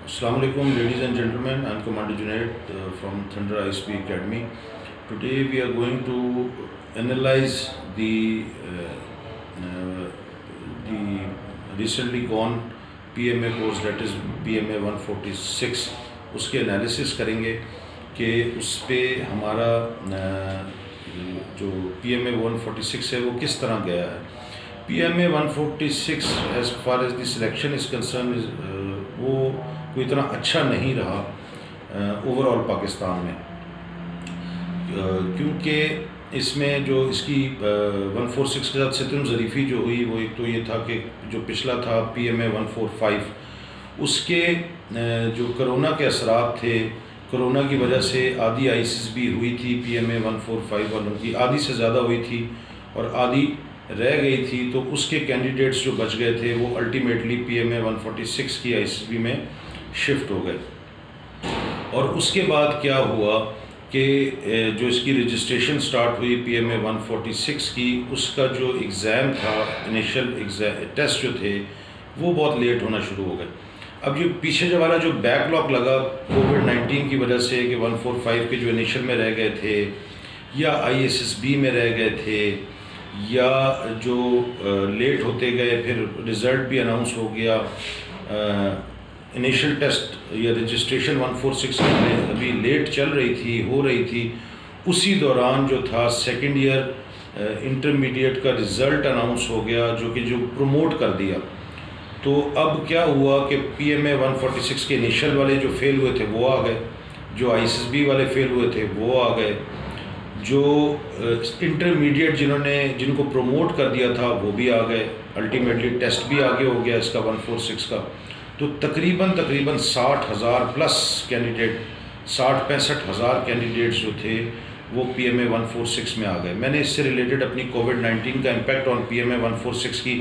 Assalamu alaikum, ladies and gentlemen. I'm Commander Junaid from Thunder ISP Academy. Today we are going to analyze the recently gone PMA course, that is PMA 146. اس کے analysis کریں گے کہ اس پہ ہمارا جو PMA 146 ہے وہ کس طرح گیا ہے. PMA 146 as far as the selection is concern وہ کوئی اتنا اچھا نہیں رہا اوور آل پاکستان میں، کیونکہ اس میں جو اس کی 146 کے ساتھ ستم ظریفی جو ہوئی وہ ایک تو یہ تھا کہ جو پچھلا تھا PMA 145 اس کے جو کرونا کے اثرات تھے، کرونا کی وجہ سے آدھی آئیسز بھی ہوئی تھی PMA 145 والوں کی، آدھی سے زیادہ ہوئی تھی اور آدھی رہ گئی تھی، تو اس کے کینڈیڈیٹس جو بچ گئے تھے وہ الٹیمیٹلی PMA 146 کی ICSB میں شفٹ ہو گئے. اور اس کے بعد کیا ہوا کہ جو اس کی رجسٹریشن سٹارٹ ہوئی PMA 146 کی، اس کا جو ایگزام تھا، انیشل ٹیسٹ جو تھے وہ بہت لیٹ ہونا شروع ہو گئے. اب جو پیچھے جو والا جو بیک لاگ لگا کووڈ-19 کی وجہ سے کہ 145 کے جو انیشل میں رہ گئے تھے یا ISSB میں رہ گئے تھے یا جو لیٹ ہوتے گئے، پھر رزلٹ بھی اناؤنس ہو گیا، انیشل ٹیسٹ یا رجسٹریشن 146 میں ابھی لیٹ چل رہی تھی، ہو رہی تھی. اسی دوران جو تھا سیکنڈ ایئر انٹرمیڈیٹ کا رزلٹ اناؤنس ہو گیا جو پروموٹ کر دیا. تو اب کیا ہوا کہ PMA 146 کے انیشل والے جو فیل ہوئے تھے وہ آ گئے، جو ISSB والے فیل ہوئے تھے وہ آ گئے، جو انٹرمیڈیٹ جن کو پروموٹ کر دیا تھا وہ بھی آ گئے. الٹیمیٹلی ٹیسٹ بھی آگے ہو گیا اس کا 146 کا. تو تقریباً 60,000 پلس کینڈیڈیٹ، 65,000 کینڈیڈیٹس جو تھے وہ PMA 146 میں آ گئے. میں نے اس سے ریلیٹڈ اپنی کووڈ-19 کا امپیکٹ آن PMA 146 کی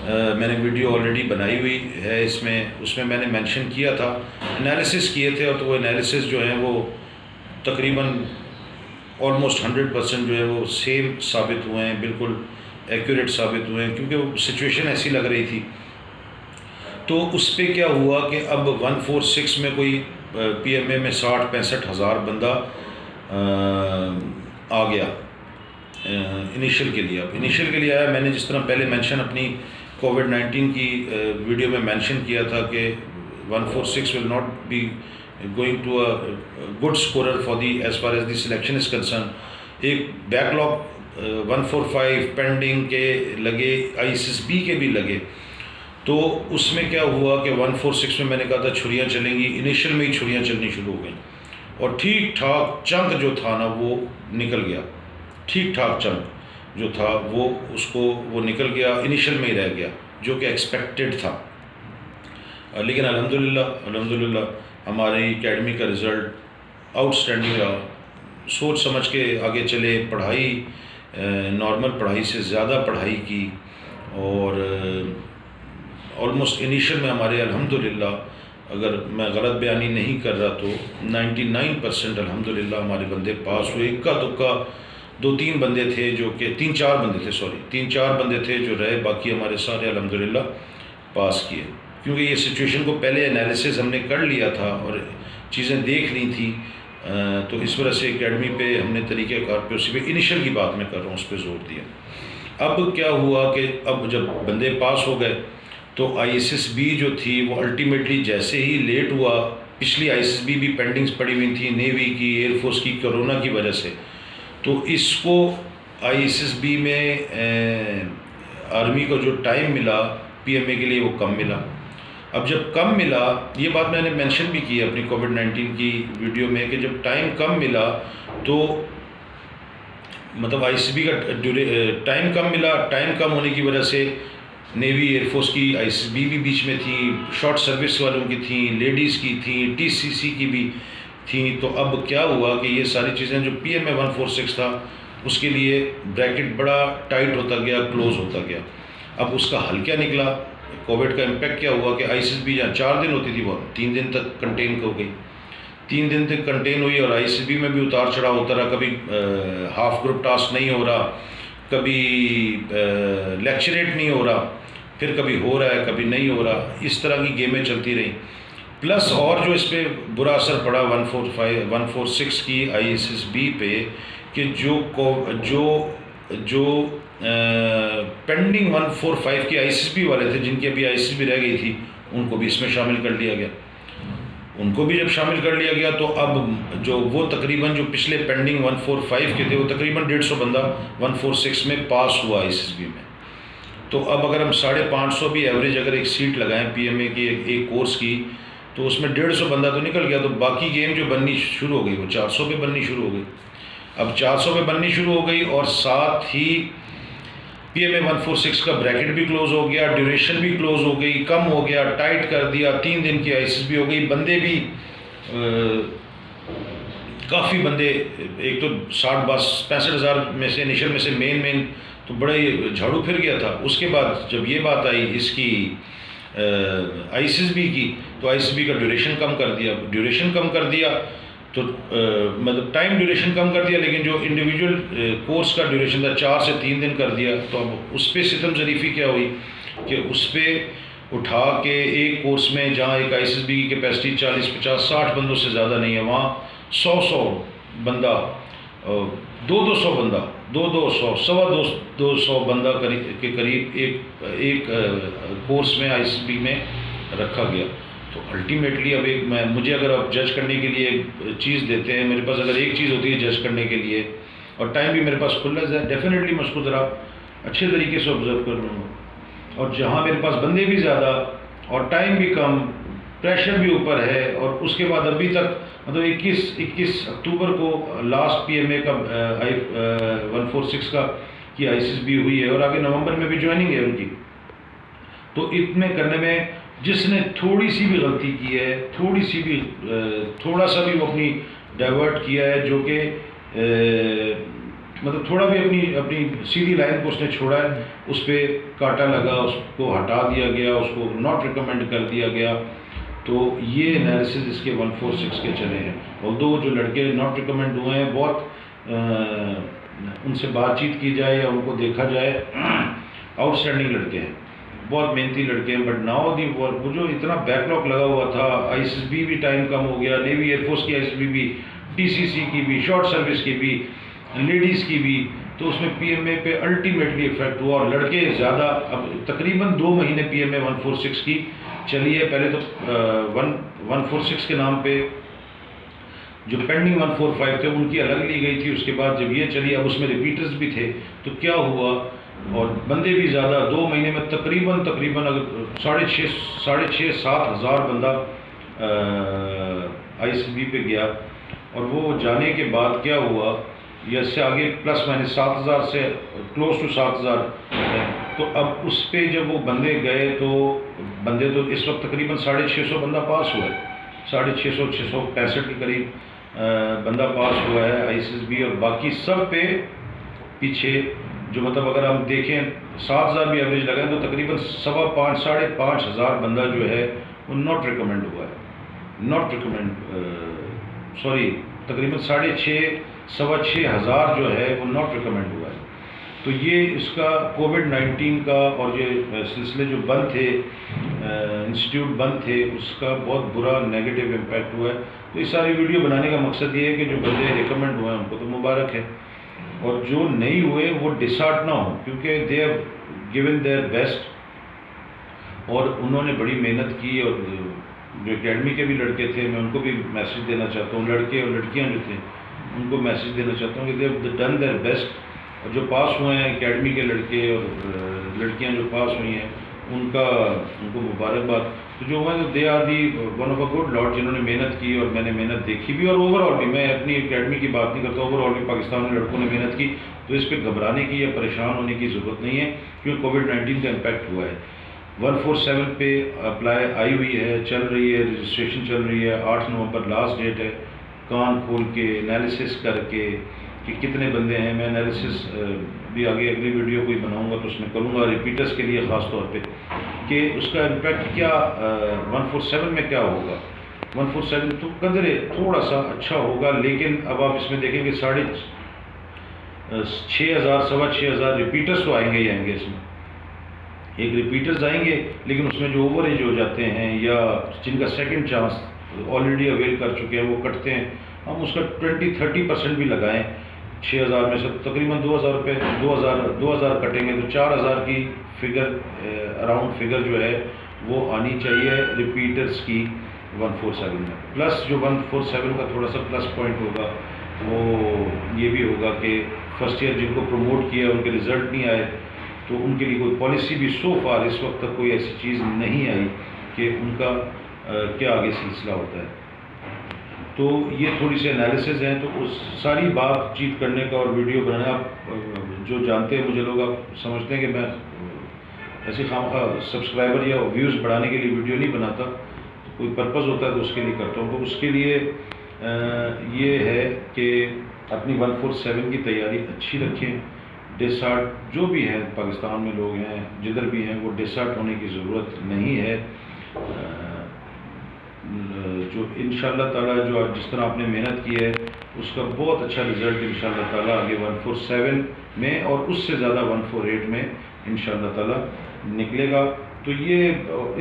میں نے ویڈیو آلریڈی بنائی ہوئی ہے. اس میں میں نے مینشن کیا تھا، انالیسس کیے تھے، اور تو وہ انالیسس جو ہیں وہ تقریباً آلموسٹ 100% جو ہے وہ سیم ثابت ہوئے ہیں، بالکل ایکوریٹ ثابت ہوئے ہیں، کیونکہ وہ سچویشن ایسی لگ رہی تھی. تو اس پہ کیا ہوا کہ اب 146 میں کوئی PMA میں 65,000 بندہ آ گیا انیشل کے لیے. اب انیشل کے لیے آیا، میں نے جس طرح پہلے مینشن اپنی کووڈ-19 کی ویڈیو میں مینشن کیا تھا کہ 146 will not be going to a good scorer for the as far as the selection is concern. ایک بیک لاگ 145 پینڈنگ کے لگے، ISSB کے بھی لگے. تو اس میں کیا ہوا کہ 146 میں میں نے کہا تھا چھریاں چلیں گی، انیشل میں ہی چھریاں چلنی شروع ہو گئیں، اور ٹھیک ٹھاک چنک جو تھا نا وہ نکل گیا. ٹھیک ٹھاک چنک جو تھا وہ نکل گیا، انیشل میں ہی رہ گیا، جو کہ ایکسپیکٹڈ تھا. لیکن الحمدللہ ہماری اکیڈمی کا رزلٹ آؤٹ اسٹینڈنگ رہا. سوچ سمجھ کے آگے چلے، پڑھائی نارمل پڑھائی سے زیادہ پڑھائی کی، اور آلموسٹ انیشل میں ہمارے الحمدللہ، اگر میں غلط بیانی نہیں کر رہا تو 99% الحمدللہ ہمارے بندے پاس ہوئے. اکا دکا 2-3 بندے تھے جو کہ 3-4 بندے تھے جو رہے، باقی ہمارے سارے الحمدللہ پاس کیے. کیونکہ یہ سچویشن کو پہلے انالیسس ہم نے کر لیا تھا اور چیزیں دیکھ لی تھیں، تو اس وجہ سے اکیڈمی پہ ہم نے طریقہ کار پہ اسی پہ انیشل کی بات میں کر رہا ہوں اس پہ زور دیا. اب کیا ہوا کہ اب جب بندے پاس ہو گئے تو ISSB جو تھی وہ الٹیمیٹلی جیسے ہی لیٹ ہوا، پچھلی ISSB بھی پینڈنگز پڑی ہوئی تھیں نیوی کی، ایئر فورس کی، کرونا کی وجہ سے. تو اس کو ISSB میں آرمی کو جو ٹائم ملا PMA کے لیے وہ کم ملا. اب جب کم ملا، یہ بات میں نے مینشن بھی کی اپنی کووڈ-19 کی ویڈیو میں کہ جب ٹائم کم ملا تو مطلب ISSB کا ٹائم کم ملا. ٹائم کم ہونے کی وجہ سے نیوی، ایئر فورس کی ISSB بھی بیچ میں تھی، شارٹ سروس والوں کی تھیں، لیڈیز کی تھیں، TCC کی بھی تھیں. تو اب کیا ہوا کہ یہ ساری چیزیں جو PMA 146 تھا اس کے لیے بریکٹ بڑا ٹائٹ ہوتا گیا، کلوز ہوتا گیا. اب اس کا حل کیا نکلا؟ کووڈ کا امپیکٹ کیا ہوا کہ ISSB جہاں 4 دن ہوتی تھی وہ 3 دن تک کنٹین ہو گئی. 3 دن تک کنٹین ہوئی، اور ISSB میں بھی اتار چڑھاؤ ہوتا رہا. کبھی ہاف گروپ ٹاسک نہیں ہو رہا، کبھی لیکچریٹ نہیں ہو رہا، پھر کبھی ہو رہا ہے کبھی نہیں ہو رہا. اس طرح کی گیمیں چلتی رہیں. پلس اور جو اس پہ برا اثر پڑا 146 کی ISSB پہ کہ جو پینڈنگ 145 کی ISSB والے تھے، جن کی ابھی ISSB رہ گئی تھی، ان کو بھی اس میں شامل کر لیا گیا. ان کو بھی جب شامل کر لیا گیا تو اب جو وہ تقریباً جو پچھلے پینڈنگ 145 کے تھے، وہ تقریباً 150 بندہ 146 میں پاس ہوا ISSB میں. تو اب اگر ہم 550 بھی ایوریج اگر ایک سیٹ لگائیں PMA کی ایک کورس کی، تو اس میں 150 بندہ تو نکل گیا. تو باقی گیم جو بننی شروع ہو گئی وہ 400 پہ بننی شروع ہو گئی. اب 400 پہ بننی شروع ہو گئی، اور ساتھ ہی PMA 146 کا بریکٹ بھی کلوز ہو گیا، ڈیوریشن بھی کلوز ہو گئی، کم ہو گیا، ٹائٹ کر دیا. 3 دن کی ISSB ہو گئی. بندے بھی کافی بندے، ایک تو 65 ہزار میں سے انیشل میں سے مین تو بڑا ہی جھاڑو پھر گیا تھا. اس کے بعد جب یہ بات آئی اس کی ISSB کی، تو ISSB کا ڈیوریشن کم کر دیا تو مطلب ٹائم ڈیوریشن کم کر دیا، لیکن جو انڈیویجول کورس کا ڈیوریشن تھا 4 سے 3 دن کر دیا. تو اب اس پہ ستم ظریفی کیا ہوئی کہ اس پہ اٹھا کے ایک کورس میں جہاں ایک ISSB کی کیپیسٹی 40 50 60 بندوں سے زیادہ نہیں ہے، وہاں 100 بندہ 200 بندہ 200 سوا 200 بندہ کے قریب ایک کورس میں ISSB میں رکھا گیا. تو الٹیمیٹلی اب مجھے اگر آپ جج کرنے کے لیے ایک چیز دیتے ہیں، میرے پاس اگر ایک چیز ہوتی ہے جج کرنے کے لیے، اور ٹائم بھی میرے پاس کھلا ہے، ڈیفینیٹلی میں اس کو ذرا اچھے طریقے سے آبزرو کر لوں گا. اور جہاں میرے پاس بندے بھی زیادہ اور ٹائم بھی کم، پریشر بھی اوپر ہے، اور اس کے بعد ابھی تک مطلب 21 اکتوبر کو لاسٹ PMA کا 146 کا کی ISSB ہوئی ہے، اور آگے نومبر میں بھی جوائننگ ہے ان کی. تو اتنے کرنے میں جس نے تھوڑی سی بھی غلطی کی ہے، تھوڑا سا بھی وہ اپنی ڈائیورٹ کیا ہے، جو کہ مطلب تھوڑا بھی اپنی سیدھی لائن کو اس نے چھوڑا ہے، اس پہ کاٹا لگا، اس کو ہٹا دیا گیا، اس کو ناٹ ریکمینڈ کر دیا گیا. تو یہ انالیسز اس کے 146 کے چلے ہیں. although جو لڑکے ناٹ ریکمینڈ ہوئے ہیں، بہت ان سے بات چیت کی جائے یا ان کو دیکھا جائے، آؤٹ اسٹینڈنگ لڑکے ہیں، بہت محنتی لڑکے ہیں. بٹ ناؤ وہ جو اتنا بیک لاگ لگا ہوا تھا، ISSB بھی ٹائم کم ہو گیا، نیوی ایئر فورس کی ISSB بھی، TCC کی بھی، شارٹ سروس کی بھی، لیڈیز کی بھی، تو اس میں PMA پہ الٹیمیٹلی افیکٹ ہوا. اور لڑکے زیادہ، اب تقریباً 2 مہینے PMA 146 کی چلی ہے. پہلے تو 146 کے نام پہ جو پینڈنگ 145 تھے ان کی الگ لی گئی تھی. اس کے بعد جب یہ چلی، اب اس میں ریپیٹرز بھی تھے، تو کیا ہوا، اور بندے بھی زیادہ. 2 مہینے میں تقریباً اگر 6,500-7 ہزار بندہ ISSB پہ گیا. اور وہ جانے کے بعد کیا ہوا، یا اس سے آگے پلس مائنس 7,000 سے کلوز ٹو 7,000 ہے. تو اب اس پہ جب وہ بندے گئے، تو بندے تو اس وقت تقریباً 650 بندہ پاس ہوا ہے، 665 کے قریب بندہ پاس ہوا ہے ISSB. اور باقی سب پہ پیچھے، جو مطلب اگر ہم دیکھیں 7,000 بھی ایوریج لگائیں تو تقریباً 5,500 بندہ جو ہے وہ ناٹ ریکمینڈ ہوا ہے، تقریباً 6,500 جو ہے وہ ناٹ ریکمینڈ ہوا ہے. تو یہ اس کا کووڈ-19 کا اور یہ سلسلے جو بند تھے، انسٹیٹیوٹ بند تھے، اس کا بہت برا نیگیٹو امپیکٹ ہوا ہے. تو اس ساری ویڈیو بنانے کا مقصد یہ ہے کہ جو بندے ریکمینڈ ہوئے ہیں ان کو تو مبارک ہے، اور جو نہیں ہوئے وہ ڈسہارٹ نہ ہوں، کیونکہ they have given there best, اور انہوں نے بڑی محنت کی. اور جو اکیڈمی کے بھی لڑکے تھے، میں ان کو بھی میسیج دینا چاہتا ہوں، لڑکے اور لڑکیاں جو تھے ان کو میسیج دینا چاہتا ہوں کہ they have done their best. اور جو پاس ہوئے ہیں اکیڈمی کے لڑکے اور لڑکیاں جو پاس ہوئی ہیں، ان کو مبارکباد. تو جو ہوئے تو they are the one of a good lot, جنہوں نے محنت کی، اور میں نے محنت دیکھی بھی. اور اوور آل بھی، میں اپنی اکیڈمی کی بات نہیں کرتا، اوور آل بھی پاکستان میں لڑکوں نے محنت کی. تو اس پہ گھبرانے کی یا پریشان ہونے کی ضرورت نہیں ہے، کیونکہ کووڈ-19 کا امپیکٹ ہوا ہے. 147 پہ اپلائی آئی ہوئی ہے، چل رہی ہے، رجسٹریشن چل رہی ہے. 8 نومبر لاسٹ ڈیٹ ہے. کان کھول کے انالیسس کر کے کہ کتنے بندے ہیں، میں انالیسس بھی آگے اگلی ویڈیو کوئی بناؤں گا تو اس میں کروں گا، ریپیٹرز کے لیے خاص طور پہ، کہ اس کا امپیکٹ کیا 147 میں کیا ہوگا. 147 تو قدرے تھوڑا سا اچھا ہوگا، لیکن اب آپ اس میں دیکھیں کہ 6,500 ریپیٹرز تو آئیں گے ہی آئیں گے اس میں. ایک ریپیٹرز آئیں گے لیکن اس میں جو اوور ایج ہو جاتے ہیں یا جن کا سیکنڈ چانس آلریڈی اویل کر چکے ہیں وہ کٹتے ہیں، ہم اس کا 20-30% بھی لگائیں 6,000 میں سے تقریباً 2,000 روپے 2,000 کٹیں گے تو 4,000 کی فگر اراؤنڈ فگر جو ہے وہ آنی چاہیے ریپیٹرز کی 147 میں. پلس جو 147 کا تھوڑا سا پلس پوائنٹ ہوگا وہ یہ بھی ہوگا کہ فرسٹ ایئر جن کو پروموٹ کیا ان کے رزلٹ نہیں آئے تو ان کے لیے کوئی پالیسی بھی سو فار اس وقت تک کوئی ایسی چیز نہیں آئی کہ ان کا کیا آگے سلسلہ ہوتا ہے. تو یہ تھوڑی سی انالیسز ہیں، تو اس ساری بات چیت کرنے کا اور ویڈیو بنانا، آپ جو جانتے ہیں مجھے لوگ آپ سمجھتے ہیں کہ میں ایسی خواہ سبسکرائبر یا ویوز بڑھانے کے لیے ویڈیو نہیں بناتا، کوئی پرپز ہوتا ہے تو اس کے لیے کرتا ہوں. تو اس کے لیے یہ ہے کہ اپنی 147 کی تیاری اچھی رکھیں. ڈسہارٹ جو بھی ہیں پاکستان میں لوگ ہیں جدھر بھی ہیں وہ ڈسہارٹ ہونے کی ضرورت نہیں ہے. جو انشاءاللہ تعالیٰ جو جس طرح آپ نے محنت کی ہے اس کا بہت اچھا رزلٹ انشاءاللہ تعالیٰ آگے 147 میں اور اس سے زیادہ 148 میں انشاءاللہ تعالیٰ نکلے گا. تو یہ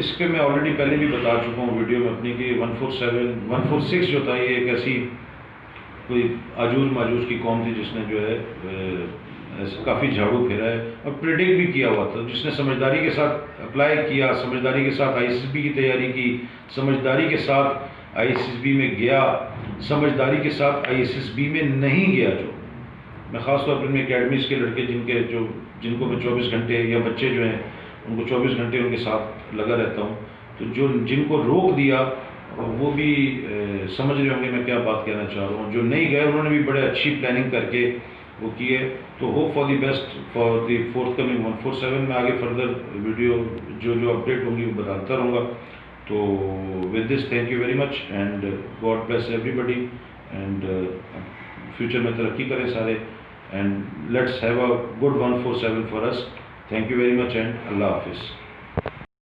اس کے میں آلریڈی پہلے بھی بتا چکا ہوں ویڈیو میں اپنی کہ 146 جو تھا یہ ایک ایسی کوئی آجوز ماجوز کی قوم تھی جس نے جو ہے کافی جھاڑو پھیرا ہے اور پریڈکٹ بھی کیا ہوا تھا. جس نے سمجھداری کے ساتھ اپلائی کیا، سمجھداری کے ساتھ آئی ایس ایس بی کی تیاری کی، سمجھداری کے ساتھ آئی ایس ایس بی میں گیا، سمجھداری کے ساتھ آئی ایس ایس بی میں نہیں گیا. جو میں خاص طور پر اپنے اکیڈمیز کے لڑکے جن کو میں 24 گھنٹے یا بچے جو ہیں ان کو 24 گھنٹے ان کے ساتھ لگا رہتا ہوں، تو جن کو روک دیا وہ بھی سمجھ رہے ہوں گے میں کیا بات کہنا چاہ رہا ہوں. جو نہیں گئے انہوں نے بھی بڑے اچھی پلاننگ کر کے وہ کیے. تو hope for the best for the fourth coming 147 میں آگے فردر ویڈیو جو اپڈیٹ ہوں گی وہ بتاتا رہوں گا. تو with this thank you very much and God bless everybody and future میں ترقی کریں سارے and let's have a good 147 for us. Thank you very much and اللہ حافظ.